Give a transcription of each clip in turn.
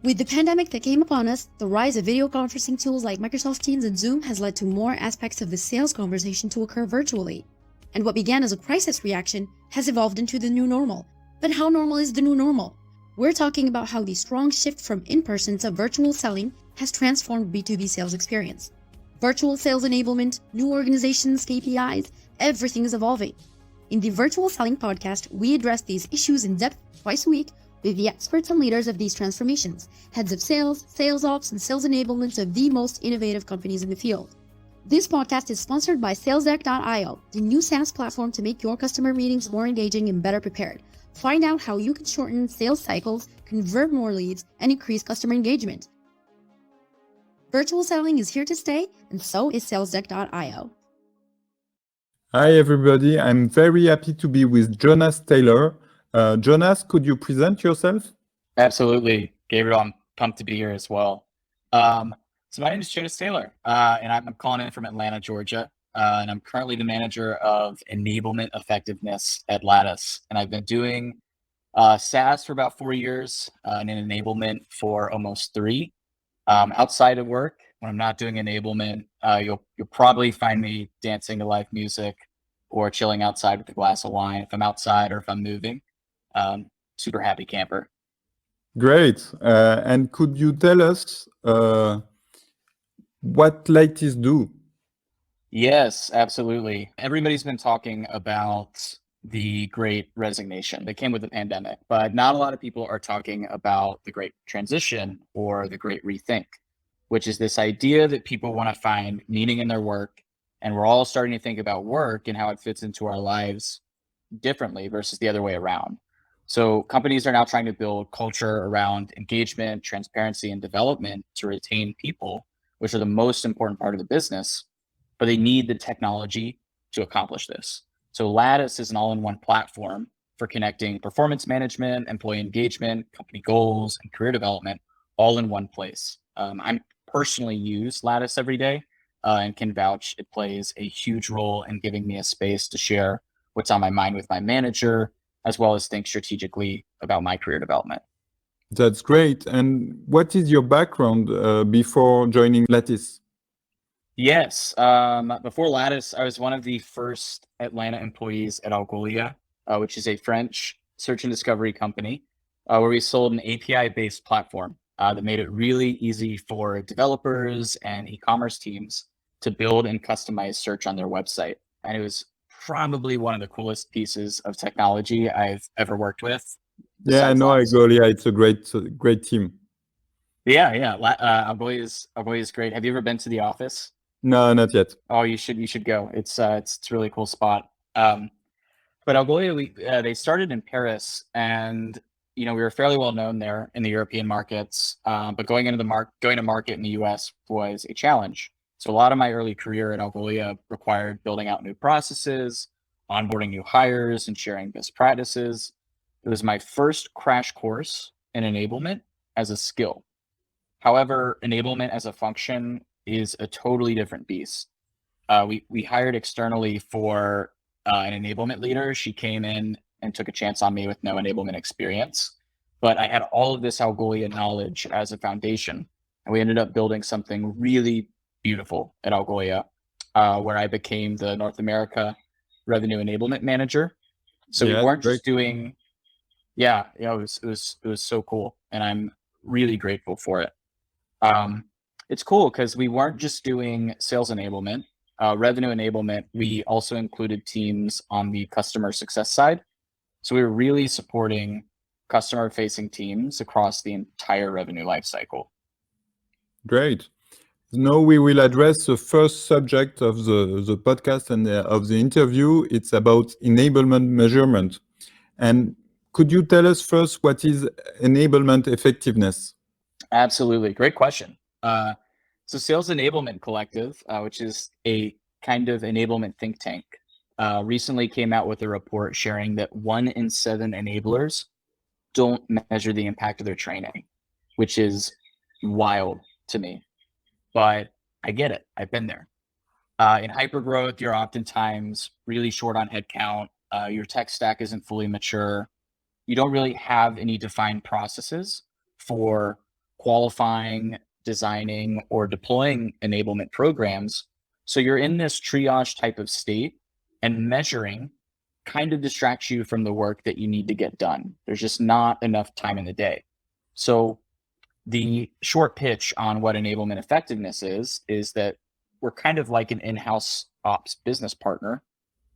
With the pandemic that came upon us, the rise of video conferencing tools like Microsoft Teams and Zoom has led to more aspects of the sales conversation to occur virtually. And what began as a crisis reaction has evolved into the new normal. But how normal is the new normal? We're talking about how the strong shift from in-person to virtual selling has transformed B2B sales experience. Virtual sales enablement, new organizations, KPIs, everything is evolving. In the Virtual Selling Podcast, we address these issues in depth twice a week with the experts and leaders of these transformations, heads of sales, sales ops, and sales enablement of the most innovative companies in the field. This podcast is sponsored by SalesDeck.io, the new SaaS platform to make your customer meetings more engaging and better prepared. Find out how you can shorten sales cycles, convert more leads, and increase customer engagement. Virtual selling is here to stay, and so is SalesDeck.io. Hi, everybody. I'm very happy to be with Jonas Taylor. Jonas, could you present yourself? Absolutely. Gabriel, I'm pumped to be here as well. So my name is Jonas Taylor, and I'm calling in from Atlanta, Georgia. And I'm currently the manager of Enablement Effectiveness at Lattice. And I've been doing SaaS for about 4 years and in enablement for almost 3. Outside of work, when I'm not doing enablement, you'll probably find me dancing to live music or chilling outside with a glass of wine if I'm outside or if I'm moving. Super happy camper. Great. And could you tell us what Lattice do? Yes, absolutely. Everybody's been talking about the great resignation that came with the pandemic, but not a lot of people are talking about the great transition or the great rethink, which is this idea that people want to find meaning in their work. And we're all starting to think about work and how it fits into our lives differently versus the other way around. So companies are now trying to build culture around engagement, transparency, and development to retain people, which are the most important part of the business, but they need the technology to accomplish this. So Lattice is an all-in-one platform for connecting performance management, employee engagement, company goals, and career development all in one place. I personally use Lattice every day and can vouch it plays a huge role in giving me a space to share what's on my mind with my manager, as well as think strategically about my career development. That's great. And what is your background before joining Lattice? Yes. Before Lattice, I was one of the first Atlanta employees at Algolia, which is a French search and discovery company, where we sold an API-based platform that made it really easy for developers and e-commerce teams to build and customize search on their website. And it was probably one of the coolest pieces of technology I've ever worked with. Yeah, I know Algolia. It's a great team. Yeah. Algolia is great. Have you ever been to the office? No, not yet. Oh, you should go. It's a really cool spot. But Algolia, they started in Paris, and we were fairly well known there in the European markets. But going to market in the US was a challenge. So a lot of my early career at Algolia required building out new processes, onboarding new hires, and sharing best practices. It was my first crash course in enablement as a skill. However, enablement as a function is a totally different beast. We hired externally for an enablement leader. She came in and took a chance on me with no enablement experience, but I had all of this Algolia knowledge as a foundation, and we ended up building something really beautiful at Algolia, where I became the North America Revenue Enablement Manager. So we weren't just doing, it was so cool, and I'm really grateful for it. It's cool because we weren't just doing sales enablement, revenue enablement. We also included teams on the customer success side. So we were really supporting customer-facing teams across the entire revenue lifecycle. Great. Now we will address the first subject of the podcast and of the interview. It's about enablement measurement. And could you tell us first what is enablement effectiveness? Absolutely. Great question. So Sales Enablement Collective, which is a kind of enablement think tank, recently came out with a report sharing that 1 in 7 enablers don't measure the impact of their training, which is wild to me. But I get it. I've been there. In hypergrowth, you're oftentimes really short on headcount. Your tech stack isn't fully mature. You don't really have any defined processes for qualifying, designing, or deploying enablement programs. So you're in this triage type of state, and measuring kind of distracts you from the work that you need to get done. There's just not enough time in the day. So the short pitch on what enablement effectiveness is that we're kind of like an in-house ops business partner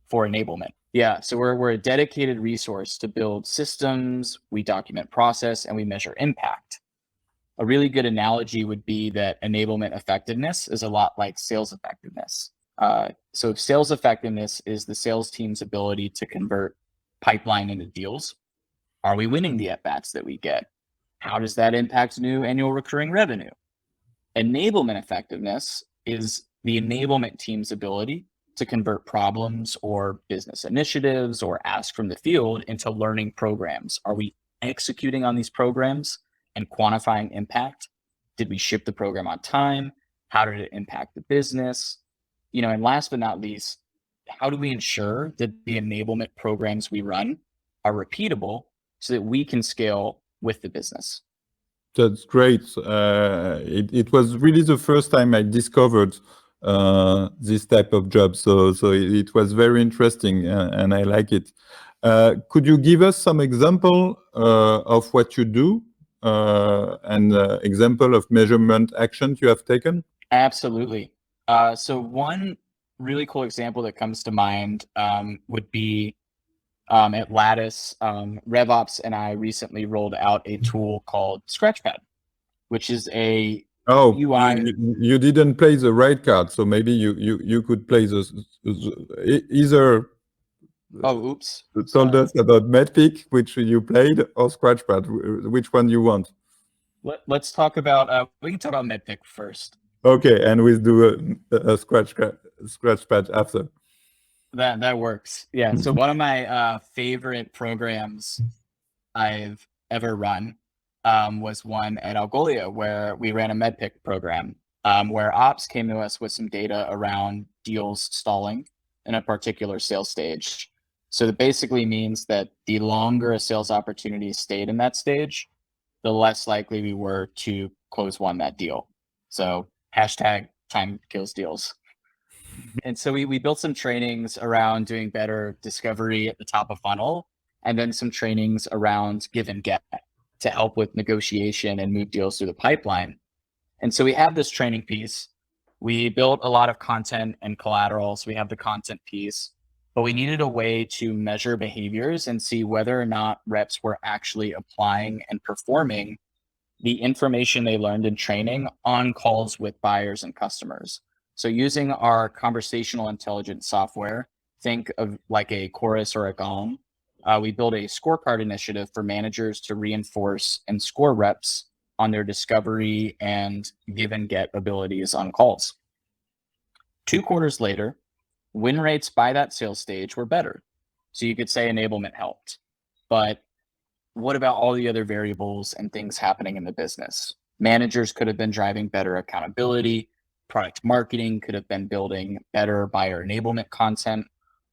for enablement. Yeah, so we're a dedicated resource to build systems, we document process, and we measure impact. A really good analogy would be that enablement effectiveness is a lot like sales effectiveness. So sales effectiveness is the sales team's ability to convert pipeline into deals. Are we winning the at-bats that we get? How does that impact new annual recurring revenue? Enablement effectiveness is the enablement team's ability to convert problems or business initiatives or ask from the field into learning programs. Are we executing on these programs and quantifying impact? Did we ship the program on time? How did it impact the business? And last but not least, how do we ensure that the enablement programs we run are repeatable so that we can scale with the business? That's great. It was really the first time I discovered this type of job. So it was very interesting, and I like it. Could you give us some example of what you do and example of measurement actions you have taken? Absolutely. So one really cool example that comes to mind would be at Lattice. RevOps and I recently rolled out a tool called Scratchpad, which is a UI. You didn't play the right card, so maybe you could play either. Oh, oops. Told us about Medpic, which you played, or Scratchpad. Which one you want? Let's talk about. We can talk about Medpic first. Okay, and we'll do a Scratchpad after. That works. Yeah. So one of my favorite programs I've ever run was one at Algolia, where we ran a Medpic program, where ops came to us with some data around deals stalling in a particular sales stage. So that basically means that the longer a sales opportunity stayed in that stage, the less likely we were to close that deal. So hashtag time kills deals. And so we built some trainings around doing better discovery at the top of funnel, and then some trainings around give and get to help with negotiation and move deals through the pipeline. And so we have this training piece. We built a lot of content and collateral. So we have the content piece, but we needed a way to measure behaviors and see whether or not reps were actually applying and performing the information they learned in training on calls with buyers and customers. So using our conversational intelligence software, think of like a Chorus or a Gong, we built a scorecard initiative for managers to reinforce and score reps on their discovery and give and get abilities on calls. 2 quarters later, win rates by that sales stage were better. So you could say enablement helped. But what about all the other variables and things happening in the business? Managers could have been driving better accountability. Product marketing could have been building better buyer enablement content.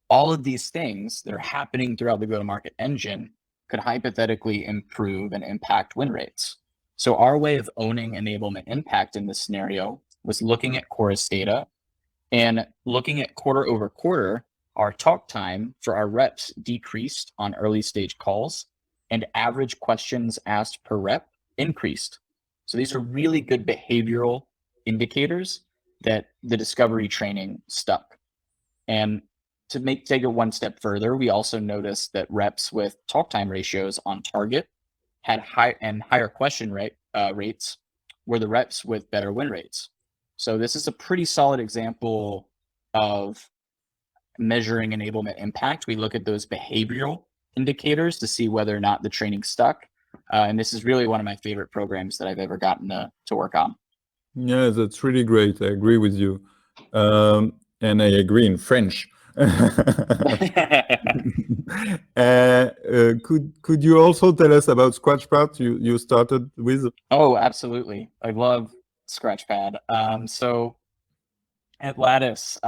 All of these things that are happening throughout the go-to-market engine could hypothetically improve and impact win rates. So our way of owning enablement impact in this scenario was looking at Chorus data and looking at quarter over quarter, our talk time for our reps decreased on early stage calls, and average questions asked per rep increased. So these are really good behavioral indicators that the discovery training stuck. And to take it one step further, we also noticed that reps with talk time ratios on target had higher question rates were the reps with better win rates. So this is a pretty solid example of measuring enablement impact. We look at those behavioral indicators to see whether or not the training stuck. And this is really one of my favorite programs that I've ever gotten to work on. Yeah, that's really great. I agree with you. And I agree in French. Could you also tell us about Scratchpad you started with? Oh, absolutely. I love Scratchpad. So at Lattice,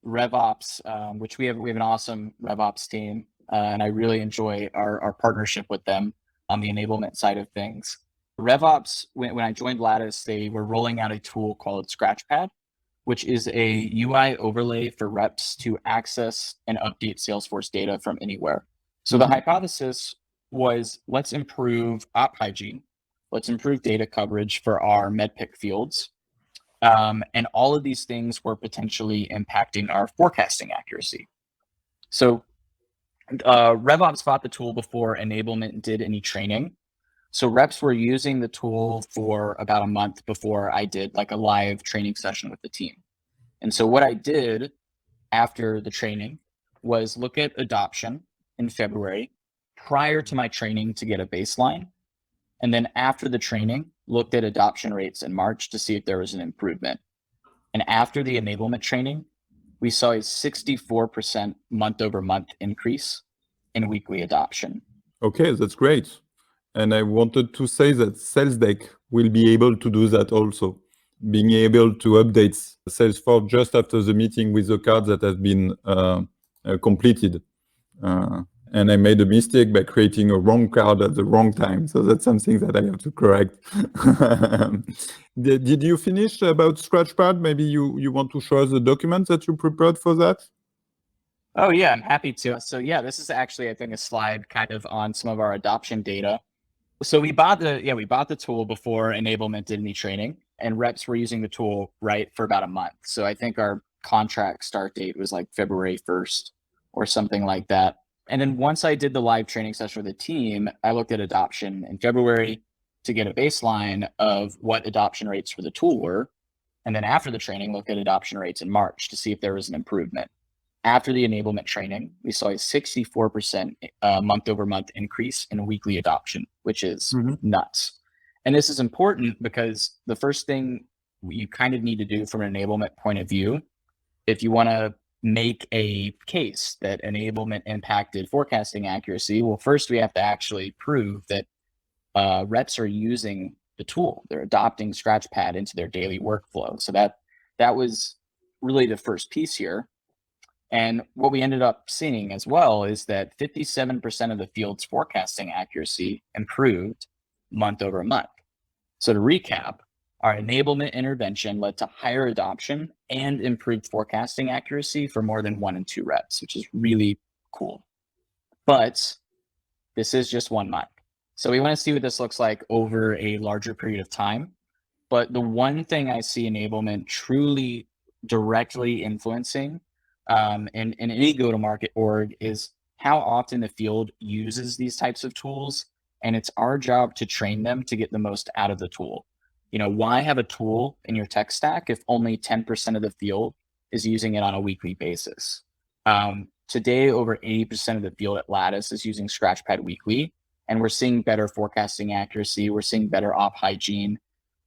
RevOps, which we have an awesome RevOps team, and I really enjoy our partnership with them on the enablement side of things. RevOps, when I joined Lattice, they were rolling out a tool called Scratchpad, which is a UI overlay for reps to access and update Salesforce data from anywhere. So the hypothesis was, let's improve op hygiene. Let's improve data coverage for our MEDPIC fields. And all of these things were potentially impacting our forecasting accuracy. So RevOps bought the tool before Enablement did any training. So reps were using the tool for about a month before I did like a live training session with the team. And so what I did after the training was look at adoption in February prior to my training to get a baseline. And then after the training, looked at adoption rates in March to see if there was an improvement. And after the enablement training, we saw a 64% month over month increase in weekly adoption. Okay, that's great. And I wanted to say that SalesDeck will be able to do that also, being able to update Salesforce just after the meeting with the card that has been completed. And I made a mistake by creating a wrong card at the wrong time. So that's something that I have to correct. Did you finish about Scratchpad? Maybe you want to show us the documents that you prepared for that? Oh yeah, I'm happy to. So yeah, this is actually, I think, a slide kind of on some of our adoption data. So we bought the tool before Enablement did any training, and reps were using the tool for about a month. So I think our contract start date was like February 1st or something like that. And then once I did the live training session with the team, I looked at adoption in February to get a baseline of what adoption rates for the tool were. And then after the training, looked at adoption rates in March to see if there was an improvement. After the enablement training, we saw a 64% month over month increase in weekly adoption, which is nuts. And this is important because the first thing you kind of need to do from an enablement point of view, if you want to make a case that enablement impacted forecasting accuracy, well, first we have to actually prove that reps are using the tool. They're adopting Scratchpad into their daily workflow. So that was really the first piece here. And what we ended up seeing as well is that 57% of the field's forecasting accuracy improved month over month. So to recap, our enablement intervention led to higher adoption and improved forecasting accuracy for more than 1 and 2 reps, which is really cool. But this is just 1 month. So we want to see what this looks like over a larger period of time. But the one thing I see enablement truly directly influencing in any go-to-market org is how often the field uses these types of tools. And it's our job to train them to get the most out of the tool. Why have a tool in your tech stack if only 10% of the field is using it on a weekly basis? Today, over 80% of the field at Lattice is using Scratchpad weekly, and we're seeing better forecasting accuracy. We're seeing better op hygiene.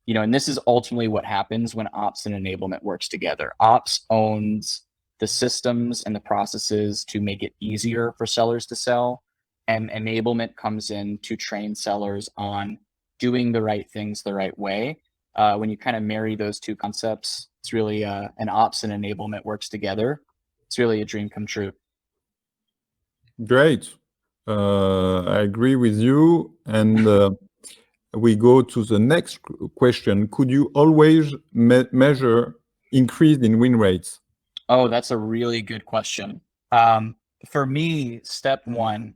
And this is ultimately what happens when ops and enablement works together. Ops owns the systems and the processes to make it easier for sellers to sell, and enablement comes in to train sellers on doing the right things the right way. When you kind of marry those two concepts, it's really an ops and enablement works together. It's really a dream come true. Great. I agree with you. And we go to the next question. Could you always measure increase in win rates? Oh, that's a really good question. For me, step 1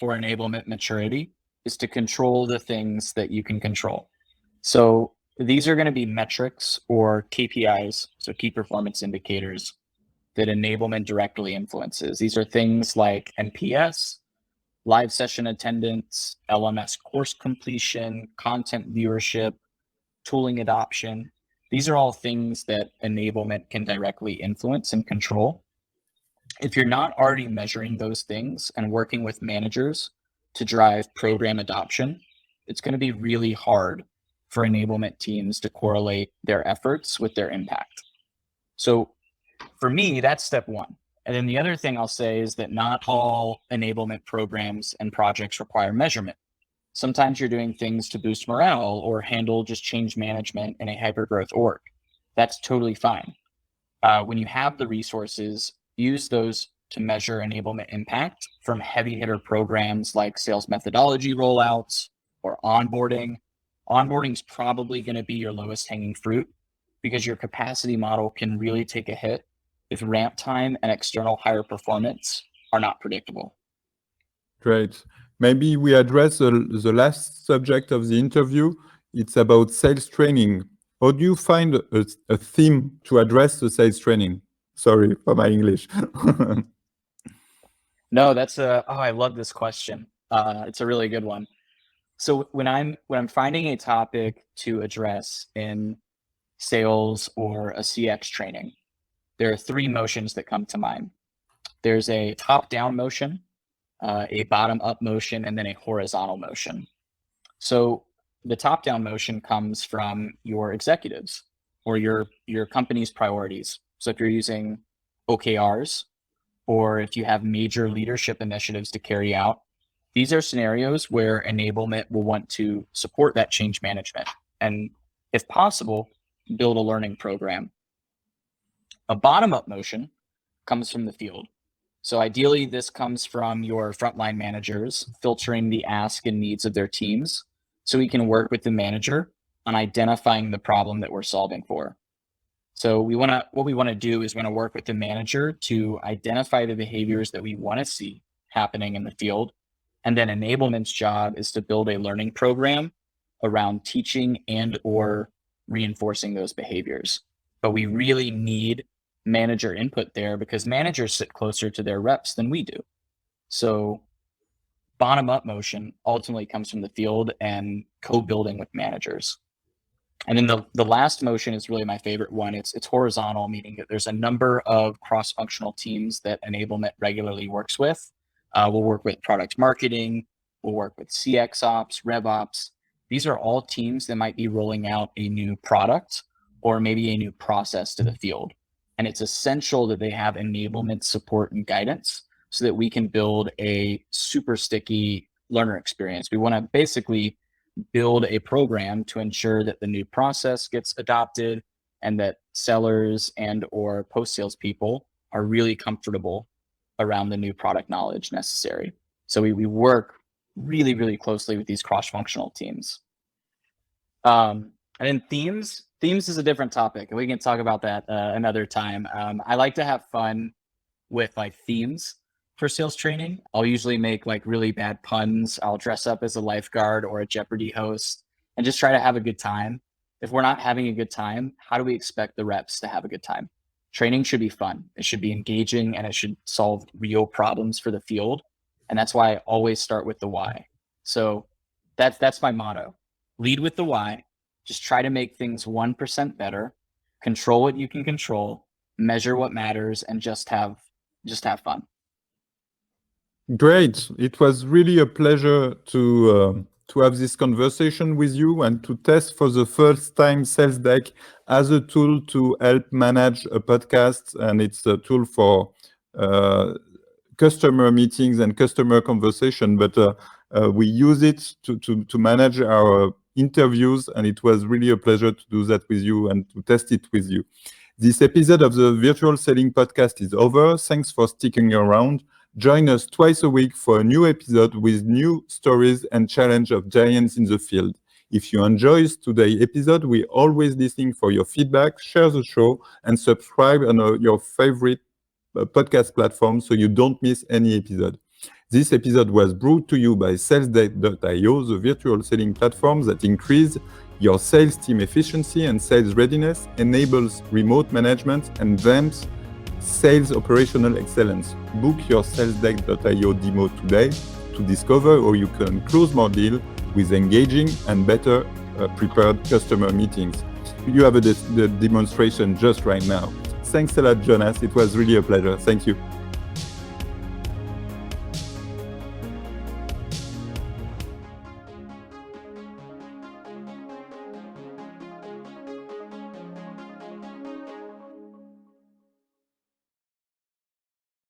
for enablement maturity is to control the things that you can control. So these are going to be metrics or KPIs, so key performance indicators, that enablement directly influences. These are things like NPS, live session attendance, LMS course completion, content viewership, tooling adoption. These are all things that enablement can directly influence and control. If you're not already measuring those things and working with managers to drive program adoption, it's going to be really hard for enablement teams to correlate their efforts with their impact. So for me, that's step 1. And then the other thing I'll say is that not all enablement programs and projects require measurement. Sometimes you're doing things to boost morale or handle just change management in a hypergrowth org. That's totally fine. When you have the resources, use those to measure enablement impact from heavy hitter programs like sales methodology rollouts or onboarding, onboarding is probably going to be your lowest hanging fruit because your capacity model can really take a hit if ramp time and external hire performance are not predictable. Great. Maybe we address the last subject of the interview. It's about sales training. How do you find a theme to address the sales training? Sorry for my English. No, I love this question. It's a really good one. So when I'm finding a topic to address in sales or a CX training, there are three motions that come to mind. There's a top-down motion, a bottom-up motion, and then a horizontal motion. So the top-down motion comes from your executives or your company's priorities. So if you're using OKRs, or if you have major leadership initiatives to carry out, these are scenarios where enablement will want to support that change management and, if possible, build a learning program. A bottom-up motion comes from the field. So ideally, this comes from your frontline managers filtering the ask and needs of their teams so we can work with the manager on identifying the problem that we're solving for. So what we want to do is work with the manager to identify the behaviors that we want to see happening in the field. And then enablement's job is to build a learning program around teaching and or reinforcing those behaviors. But we really need manager input there because managers sit closer to their reps than we do. So bottom-up motion ultimately comes from the field and co-building with managers. And then the last motion is really my favorite one. It's horizontal, meaning that there's a number of cross-functional teams that enablement regularly works with. We'll work with product marketing, we'll work with CX ops, rev ops. These are all teams that might be rolling out a new product or maybe a new process to the field. And it's essential that they have enablement support and guidance so that we can build a super sticky learner experience. We want to basically build a program to ensure that the new process gets adopted and that sellers and or post-sales people are really comfortable around the new product knowledge necessary. So we work really, really closely with these cross-functional teams. And then themes is a different topic, and we can talk about that another time. I like to have fun with like themes for sales training. I'll usually make like really bad puns. I'll dress up as a lifeguard or a Jeopardy host and just try to have a good time. If we're not having a good time, how do we expect the reps to have a good time? Training should be fun. It should be engaging and it should solve real problems for the field. And that's why I always start with the why. So that's my motto. Lead with the why. Just try to make things 1% better. Control what you can control, measure what matters, and just have fun. Great. It was really a pleasure to have this conversation with you and to test for the first time SalesDeck as a tool to help manage a podcast. And it's a tool for customer meetings and customer conversation, but we use it to manage our interviews, and it was really a pleasure to do that with you and to test it with you. This episode of the Virtual Selling Podcast is over. Thanks for sticking around. Join us twice a week for a new episode with new stories and challenge of giants in the field. If you enjoyed today's episode, we're always listening for your feedback. Share the show and subscribe on your favorite podcast platform so you don't miss any episode. This episode was brought to you by SalesDeck.io, the virtual selling platform that increases your sales team efficiency and sales readiness, enables remote management, and advances sales operational excellence. Book your SalesDeck.io demo today to discover how you can close more deals with engaging and better prepared customer meetings. You have the demonstration just right now. Thanks a lot, Jonas. It was really a pleasure. Thank you.